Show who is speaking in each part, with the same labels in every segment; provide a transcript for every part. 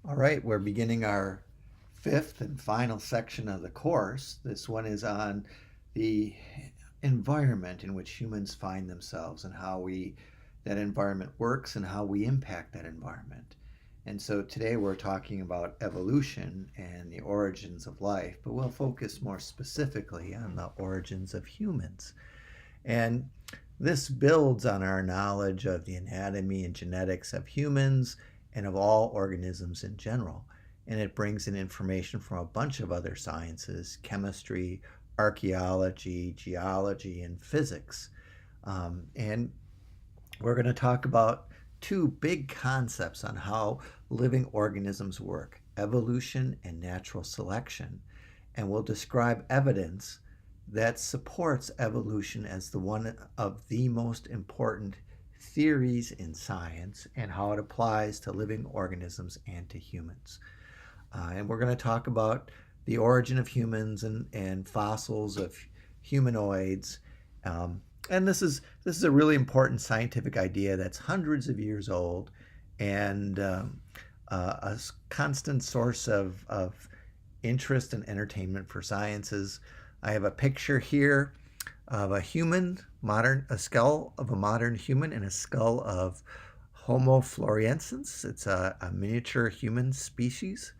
Speaker 1: All right, we're beginning our fifth and final section of the course. This one is on the environment in which humans find themselves and how that environment works and how we impact that environment. And so today we're talking about evolution and the origins of life, but we'll focus more specifically on the origins of humans. And this builds on our knowledge of the anatomy and genetics of humans and of all organisms in general. And it brings in information from a bunch of other sciences: chemistry, archaeology, geology, and physics. And we're going to talk about two big concepts on how living organisms work: evolution and natural selection. And we'll describe evidence that supports evolution as one of the most important theories in science and how it applies to living organisms and to humans. And we're going to talk about the origin of humans and fossils of humanoids. And this is a really important scientific idea that's hundreds of years old and a constant source of interest and entertainment for sciences. I have a picture here of a skull of a modern human and a skull of Homo floresiensis. It's a miniature human species.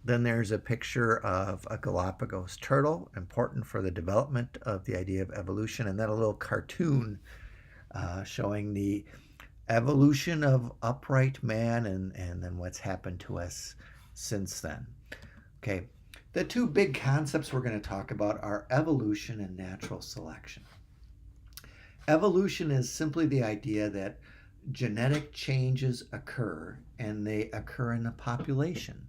Speaker 1: Then there's a picture of a Galapagos turtle, important for the development of the idea of evolution, and then a little cartoon showing the evolution of upright man and then what's happened to us since then. Okay, the two big concepts we're going to talk about are evolution and natural selection. Evolution is simply the idea that genetic changes occur and they occur in a population,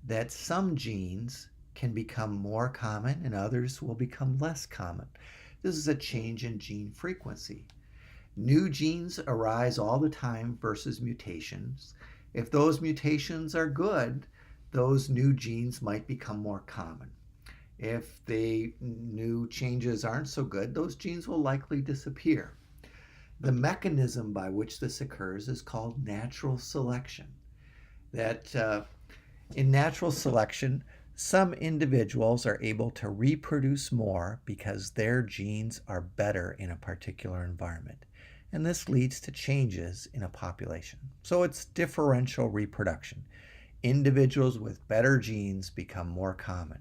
Speaker 1: that some genes can become more common and others will become less common. This is a change in gene frequency. New genes arise all the time versus mutations. If those mutations are good, those new genes might become more common. If the new changes aren't so good, those genes will likely disappear. The mechanism by which this occurs is called natural selection. That in natural selection, some individuals are able to reproduce more because their genes are better in a particular environment. And this leads to changes in a population. So it's differential reproduction. Individuals with better genes become more common.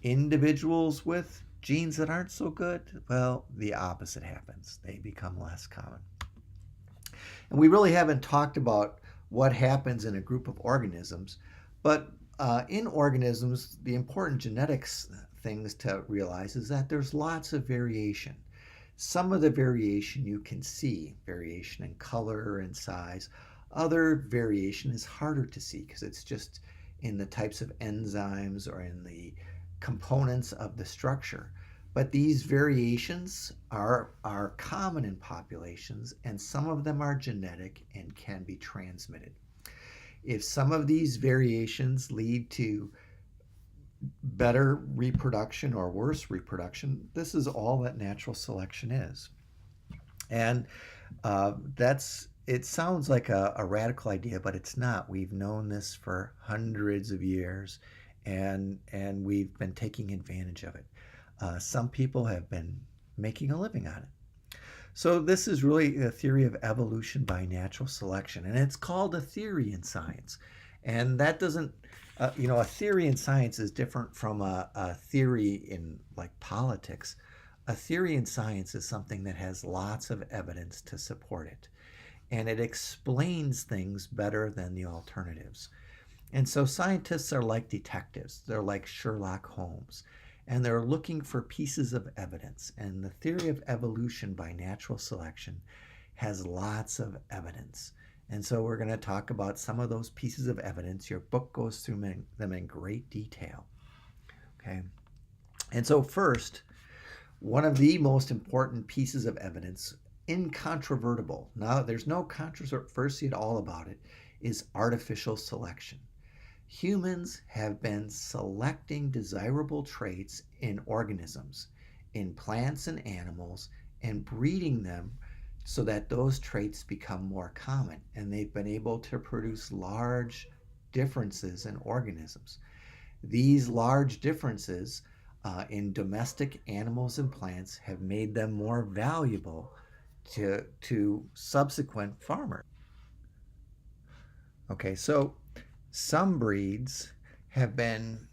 Speaker 1: Individuals with genes that aren't so good, well, the opposite happens. They become less common. And we really haven't talked about what happens in a group of organisms, but in organisms, the important genetics things to realize is that there's lots of variation. Some of the variation you can see, variation in color and size. Other variation is harder to see because it's just in the types of enzymes or in the components of the structure. But these variations are common in populations, and some of them are genetic and can be transmitted. If some of these variations lead to better reproduction or worse reproduction, this is all that natural selection is. And it sounds like a radical idea, but it's not. We've known this for hundreds of years, and we've been taking advantage of it. Some people have been making a living on it. So this is really a theory of evolution by natural selection, and it's called a theory in science. And that doesn't, a theory in science is different from a theory in like politics. A theory in science is something that has lots of evidence to support it, and it explains things better than the alternatives. And so scientists are like detectives. They're like Sherlock Holmes, and they're looking for pieces of evidence. And the theory of evolution by natural selection has lots of evidence. And so we're going to talk about some of those pieces of evidence. Your book goes through them in great detail. Okay. And so first, one of the most important pieces of evidence, incontrovertible, now there's no controversy at all about it, is artificial selection. Humans have been selecting desirable traits in organisms, in plants and animals, and breeding them so that those traits become more common. And they've been able to produce large differences in organisms. These large differences in domestic animals and plants have made them more valuable to subsequent farmers. Okay, so some breeds have been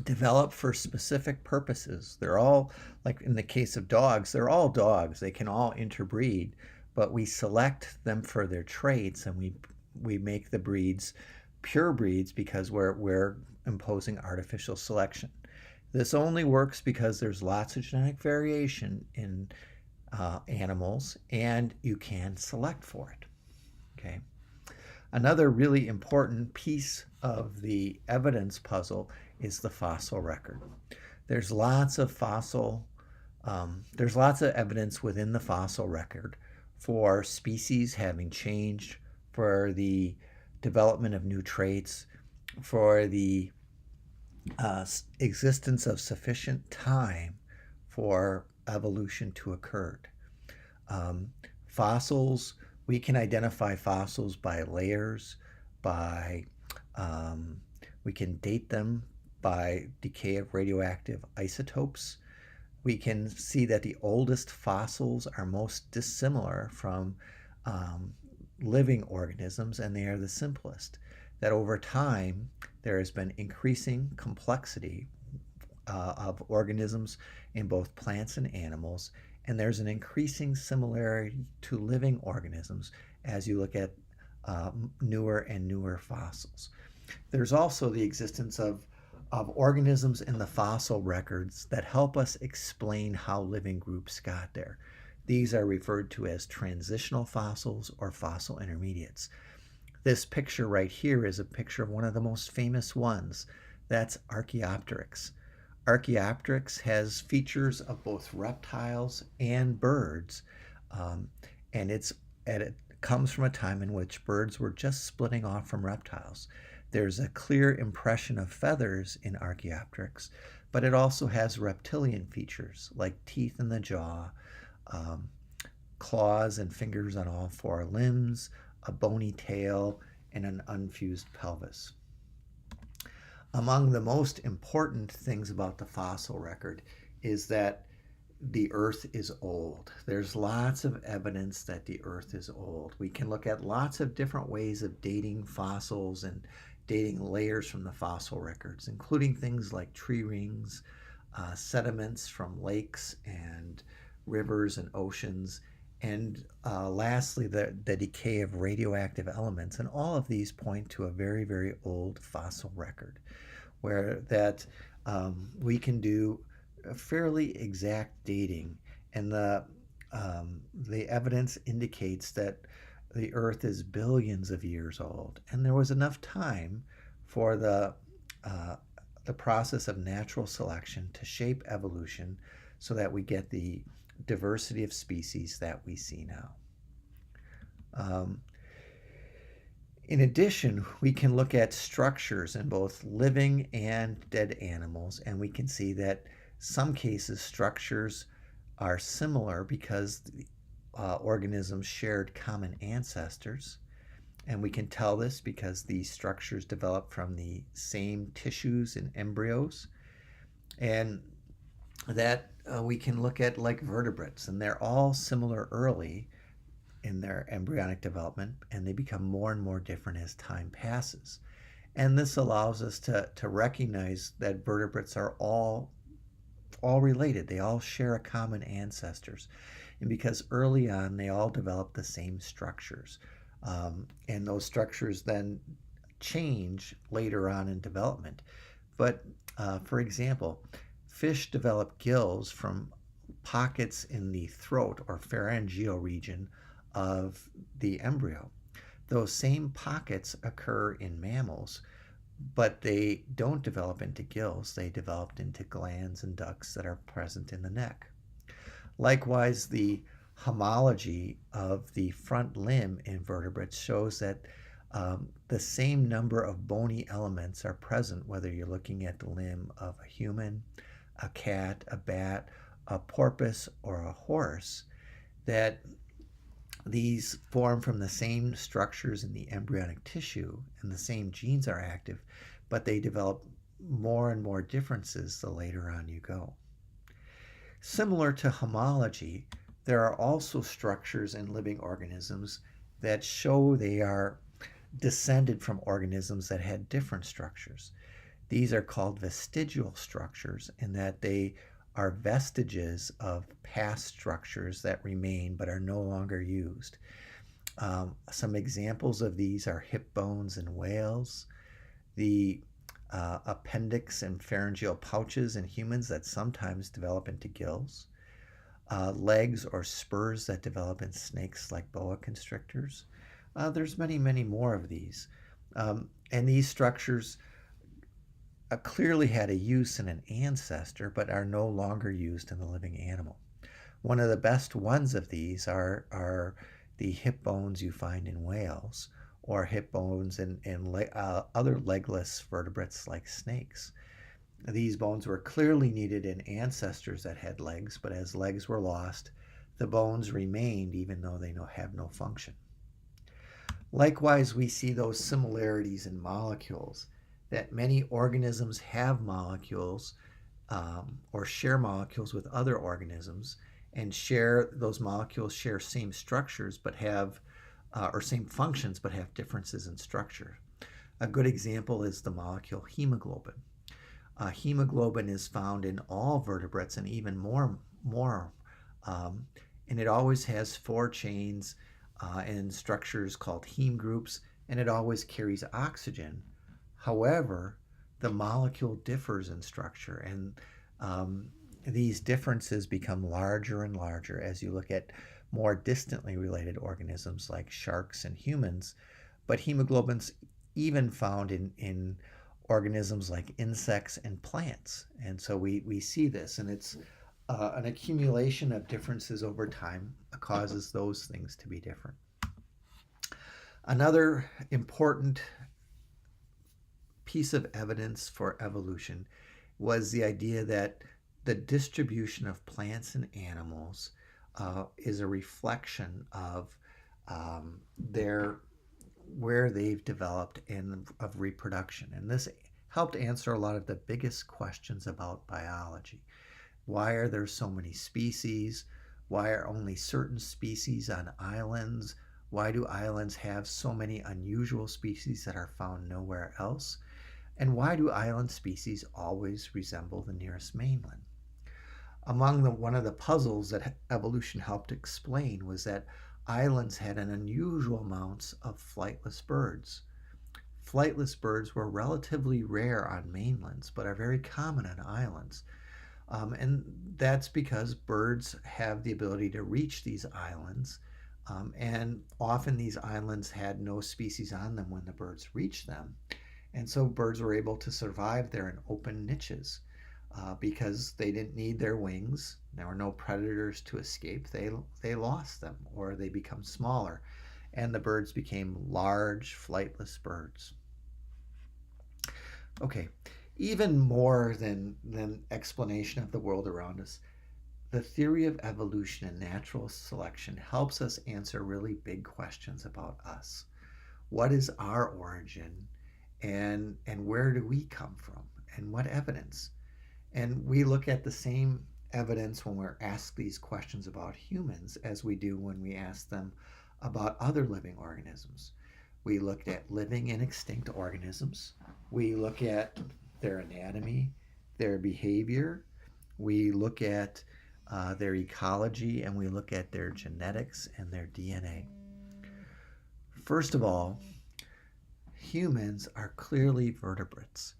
Speaker 1: developed for specific purposes. They're all, like in the case of dogs, they're all dogs. They can all interbreed, but we select them for their traits, and we make the breeds pure breeds because we're imposing artificial selection. This only works because there's lots of genetic variation in animals, and you can select for it. Okay. Another really important piece of the evidence puzzle is the fossil record. There's lots of evidence within the fossil record for species having changed, for the development of new traits, for the existence of sufficient time for evolution to occur. Fossils, we can identify fossils by layers, we can date them by decay of radioactive isotopes. We can see that the oldest fossils are most dissimilar from living organisms, and they are the simplest. That over time there has been increasing complexity of organisms in both plants and animals, and there's an increasing similarity to living organisms as you look at newer and newer fossils. There's also the existence of organisms in the fossil records that help us explain how living groups got there. These are referred to as transitional fossils or fossil intermediates. This picture right here is a picture of one of the most famous ones. That's Archaeopteryx. Archaeopteryx has features of both reptiles and birds, and it comes from a time in which birds were just splitting off from reptiles. There's a clear impression of feathers in Archaeopteryx, but it also has reptilian features like teeth in the jaw, claws and fingers on all four limbs, a bony tail, and an unfused pelvis. Among the most important things about the fossil record is that the Earth is old. There's lots of evidence that the Earth is old. We can look at lots of different ways of dating fossils and dating layers from the fossil records, including things like tree rings, sediments from lakes and rivers and oceans, and lastly, the decay of radioactive elements. And all of these point to a very, very old fossil record, where we can do a fairly exact dating, and the evidence indicates that the Earth is billions of years old, and there was enough time for the process of natural selection to shape evolution so that we get the diversity of species that we see now. In addition, we can look at structures in both living and dead animals, and we can see that some cases structures are similar because organisms shared common ancestors, and we can tell this because these structures develop from the same tissues and embryos, and that we can look at like vertebrates, and they're all similar early in their embryonic development, and they become more and more different as time passes. And this allows us to recognize that vertebrates are all related. They all share a common ancestors. And because early on they all develop the same structures. And those structures then change later on in development. But for example, fish develop gills from pockets in the throat or pharyngeal region of the embryo. Those same pockets occur in mammals, but they don't develop into gills. They develop into glands and ducts that are present in the neck. Likewise, the homology of the front limb in vertebrates shows that the same number of bony elements are present whether you're looking at the limb of a human, a cat, a bat, a porpoise, or a horse, that These form from the same structures in the embryonic tissue, and the same genes are active, but they develop more and more differences the later on you go. Similar to homology, there are also structures in living organisms that show they are descended from organisms that had different structures. These are called vestigial structures in that they are vestiges of past structures that remain but are no longer used. Some examples of these are hip bones in whales, the appendix and pharyngeal pouches in humans that sometimes develop into gills, legs or spurs that develop in snakes like boa constrictors. There's many, many more of these. And these structures clearly had a use in an ancestor, but are no longer used in the living animal. One of the best ones of these are the hip bones you find in whales, or hip bones in other legless vertebrates like snakes. These bones were clearly needed in ancestors that had legs, but as legs were lost, the bones remained even though they have no function. Likewise, we see those similarities in molecules, that many organisms have molecules or share molecules with other organisms, and those molecules share same structures but have or same functions but have differences in structure. A good example is the molecule hemoglobin. Hemoglobin is found in all vertebrates and even more, and it always has 4 chains and structures called heme groups, and it always carries oxygen. However, the molecule differs in structure, and these differences become larger and larger as you look at more distantly related organisms like sharks and humans. But hemoglobin's even found in organisms like insects and plants. And so we see this, and it's an accumulation of differences over time causes those things to be different. Another important piece of evidence for evolution was the idea that the distribution of plants and animals is a reflection of where they've developed and of reproduction. And this helped answer a lot of the biggest questions about biology. Why are there so many species? Why are only certain species on islands? Why do islands have so many unusual species that are found nowhere else? And why do island species always resemble the nearest mainland? One of the puzzles that evolution helped explain was that islands had an unusual amounts of flightless birds. Flightless birds were relatively rare on mainlands, but are very common on islands. And that's because birds have the ability to reach these islands, and often these islands had no species on them when the birds reached them. And so birds were able to survive there in open niches because they didn't need their wings. There were no predators to escape. They lost them, or they become smaller, and the birds became large flightless birds. Okay, even more than explanation of the world around us, the theory of evolution and natural selection helps us answer really big questions about us. What is our origin, and where do we come from, and what evidence? And we look at the same evidence when we're asked these questions about humans as we do when we ask them about other living organisms. We looked at living and extinct organisms. We look at their anatomy, their behavior. We look at their ecology, and we look at their genetics and their DNA. First of all, humans are clearly vertebrates.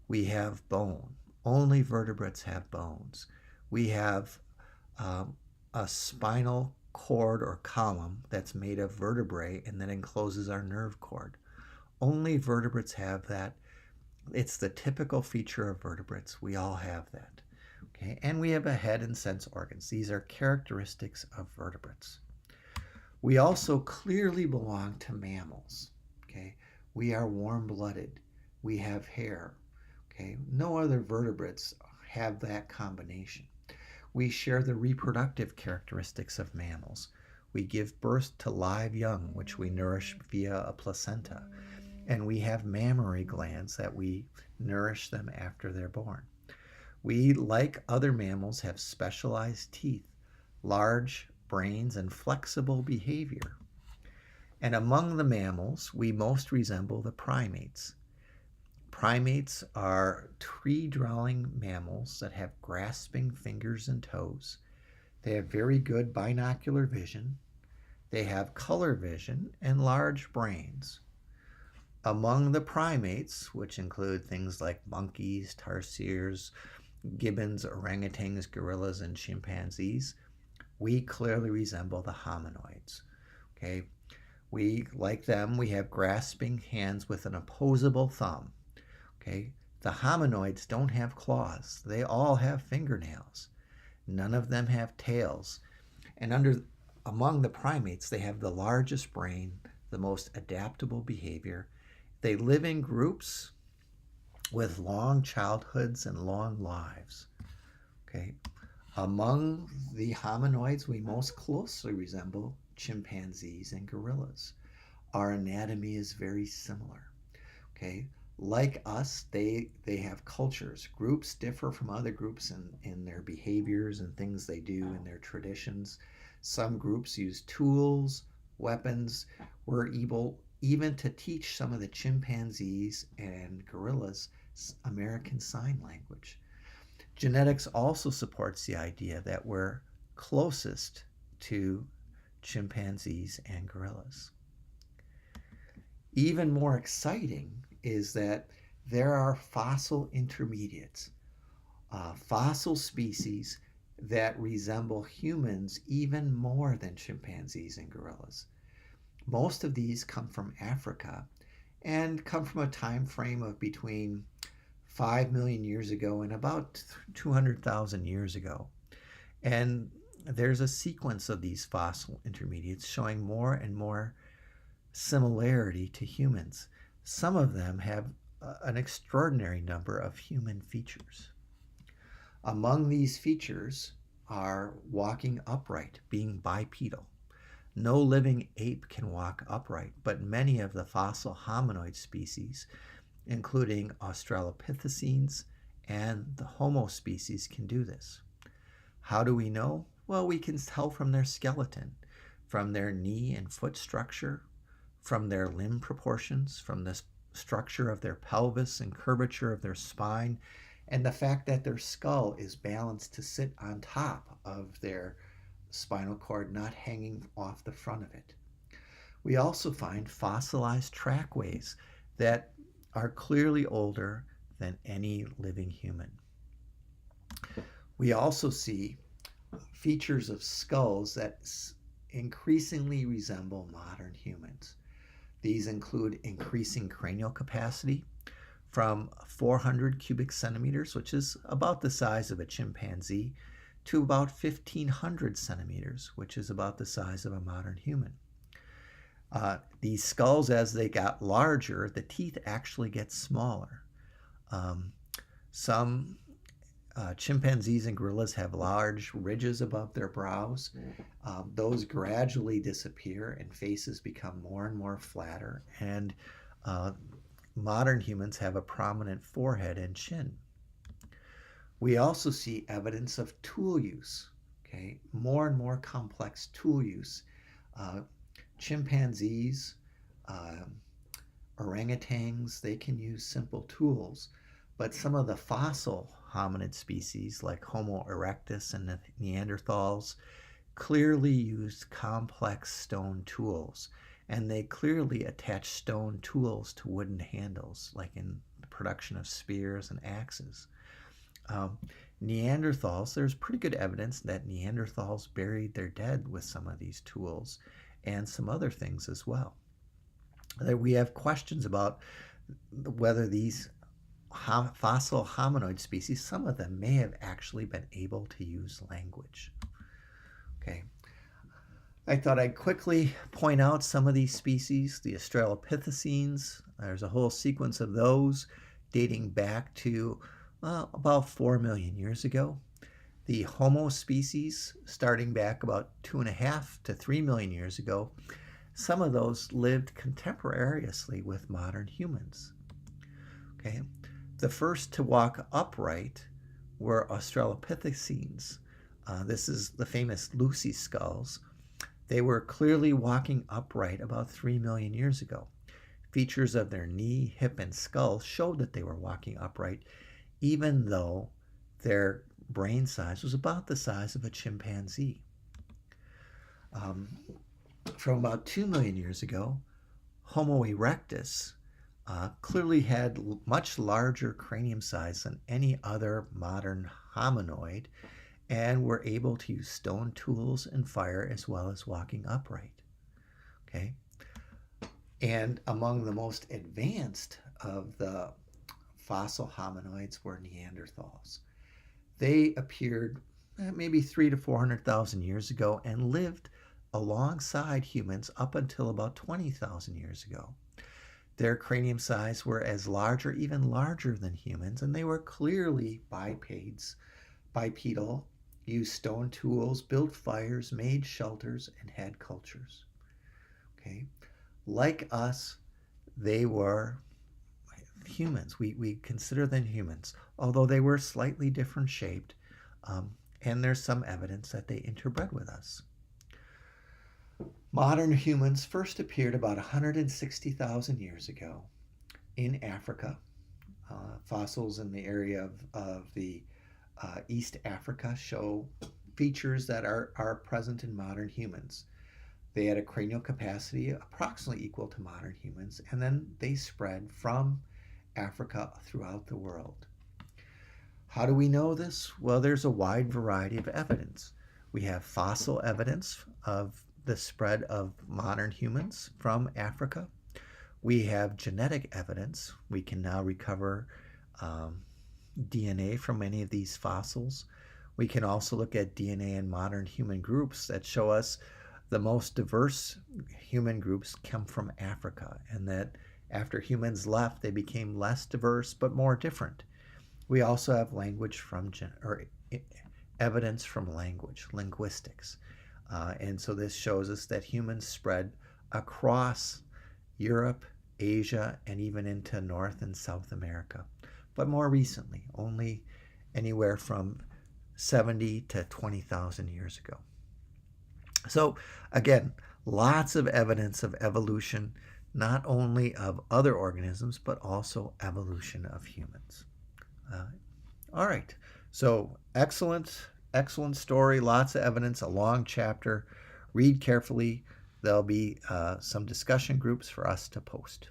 Speaker 1: We have bone. Only vertebrates have bones. We have a spinal cord or column that's made of vertebrae and that encloses our nerve cord. Only vertebrates have that. It's the typical feature of vertebrates. We all have that. Okay? And we have a head and sense organs. These are characteristics of vertebrates. We also clearly belong to mammals. Okay? We are warm-blooded. We have hair. Okay? No other vertebrates have that combination. We share the reproductive characteristics of mammals. We give birth to live young, which we nourish via a placenta. And we have mammary glands that we nourish them after they're born. We, like other mammals, have specialized teeth, large brains, and flexible behavior. And among the mammals, we most resemble the primates. Primates are tree-dwelling mammals that have grasping fingers and toes. They have very good binocular vision. They have color vision and large brains. Among the primates, which include things like monkeys, tarsiers, gibbons, orangutans, gorillas, and chimpanzees, we clearly resemble the hominoids. Okay, we, like them, we have grasping hands with an opposable thumb. Okay, the hominoids don't have claws. They all have fingernails. None of them have tails. And among the primates, they have the largest brain, the most adaptable behavior. They live in groups with long childhoods and long lives. Okay, among the hominoids, we most closely resemble chimpanzees and gorillas. Our anatomy is very similar. Okay, like us, they have cultures. Groups differ from other groups in their behaviors and things they do and their traditions. Some groups use tools, weapons. We're able even to teach some of the chimpanzees and gorillas American Sign Language. Genetics also supports the idea that we're closest to chimpanzees and gorillas. Even more exciting is that there are fossil intermediates, fossil species that resemble humans even more than chimpanzees and gorillas. Most of these come from Africa and come from a time frame of between 5 million years ago and about 200,000 years ago. And there's a sequence of these fossil intermediates showing more and more similarity to humans. Some of them have an extraordinary number of human features. Among these features are walking upright, being bipedal. No living ape can walk upright, but many of the fossil hominoid species, including Australopithecines and the Homo species, can do this. How do we know? Well, we can tell from their skeleton, from their knee and foot structure, from their limb proportions, from the structure of their pelvis and curvature of their spine, and the fact that their skull is balanced to sit on top of their spinal cord, not hanging off the front of it. We also find fossilized trackways that are clearly older than any living human. We also see features of skulls that increasingly resemble modern humans. These include increasing cranial capacity from 400 cubic centimeters, which is about the size of a chimpanzee, to about 1,500 centimeters, which is about the size of a modern human. These skulls, as they got larger, the teeth actually get smaller. Some chimpanzees and gorillas have large ridges above their brows. Those gradually disappear and faces become more and more flatter. And modern humans have a prominent forehead and chin. We also see evidence of tool use, okay? More and more complex tool use. Chimpanzees, orangutans, they can use simple tools, but some of the fossil hominid species like Homo erectus and the Neanderthals clearly used complex stone tools, and they clearly attach stone tools to wooden handles, like in the production of spears and axes. Neanderthals, there's pretty good evidence that Neanderthals buried their dead with some of these tools and some other things as well. We have questions about whether these fossil hominoid species, some of them may have actually been able to use language. Okay. I thought I'd quickly point out some of these species. The Australopithecines, there's a whole sequence of those dating back to about 4 million years ago. The Homo species, starting back about 2.5 to 3 million years ago, some of those lived contemporaneously with modern humans. Okay, the first to walk upright were Australopithecines. This is the famous Lucy skulls. They were clearly walking upright about 3 million years ago. Features of their knee, hip, and skull showed that they were walking upright, even though their brain size was about the size of a chimpanzee. From about 2 million years ago, Homo erectus clearly had much larger cranium size than any other modern hominoid, and were able to use stone tools and fire as well as walking upright. Okay, and among the most advanced of the fossil hominoids were Neanderthals. They appeared maybe 300,000 to 400,000 years ago and lived alongside humans up until about 20,000 years ago. Their cranium size were as large or even larger than humans, and they were clearly bipedal, used stone tools, built fires, made shelters, and had cultures. Okay, like us, they were humans. We consider them humans, although they were slightly different shaped, and there's some evidence that they interbred with us. Modern humans first appeared about 160,000 years ago in Africa. Fossils in the area of the East Africa show features that are present in modern humans. They had a cranial capacity approximately equal to modern humans, and then they spread from Africa throughout the world. How do we know this? Well, there's a wide variety of evidence. We have fossil evidence of the spread of modern humans from Africa. We have genetic evidence. We can now recover DNA from many of these fossils. We can also look at DNA in modern human groups that show us the most diverse human groups come from Africa, and that after humans left, they became less diverse but more different. We also have evidence from linguistics. And so this shows us that humans spread across Europe, Asia, and even into North and South America. But more recently, only anywhere from 70 to 20,000 years ago. So again, lots of evidence of evolution, not only of other organisms, but also evolution of humans. All right, so excellent story, lots of evidence, a long chapter. Read carefully. There'll be some discussion groups for us to post.